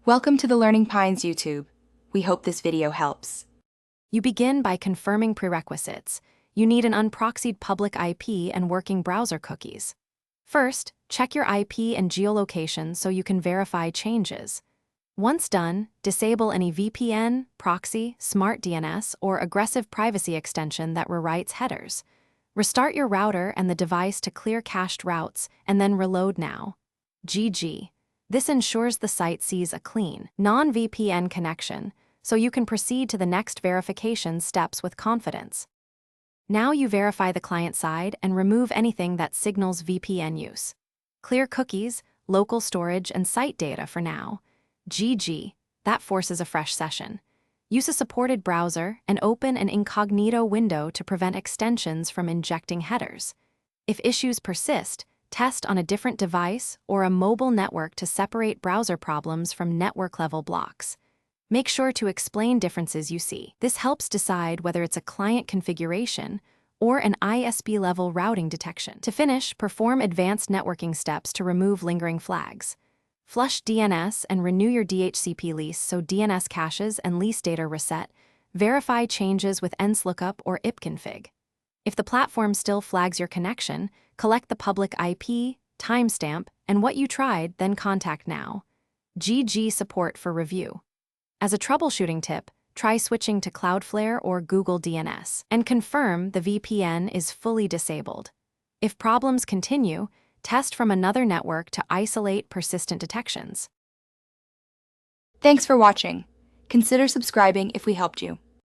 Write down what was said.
Welcome to the Learning Pines YouTube. We hope this video helps. You begin by confirming prerequisites. You need an unproxied public IP and working browser cookies. First, check your IP and geolocation so you can verify changes. Once done, disable any VPN, proxy, smart DNS, or aggressive privacy extension that rewrites headers. Restart your router and the device to clear cached routes, and then reload now. GG. This ensures the site sees a clean, non-VPN connection, so you can proceed to the next verification steps with confidence. Now you verify the client side and remove anything that signals VPN use. Clear cookies, local storage, and site data for now. GG. That forces a fresh session. Use a supported browser and open an incognito window to prevent extensions from injecting headers. If issues persist, test on a different device or a mobile network to separate browser problems from network-level blocks. Make sure to explain differences you see. This helps decide whether it's a client configuration or an ISP-level routing detection. To finish, perform advanced networking steps to remove lingering flags. Flush DNS and renew your DHCP lease so DNS caches and lease data reset. Verify changes with ENSLOOKUP or ipconfig. If the platform still flags your connection, collect the public IP, timestamp, and what you tried, then contact now. GG support for review. As a troubleshooting tip, try switching to Cloudflare or Google DNS, and confirm the VPN is fully disabled. If problems continue, test from another network to isolate persistent detections. Thanks for watching. Consider subscribing if we helped you.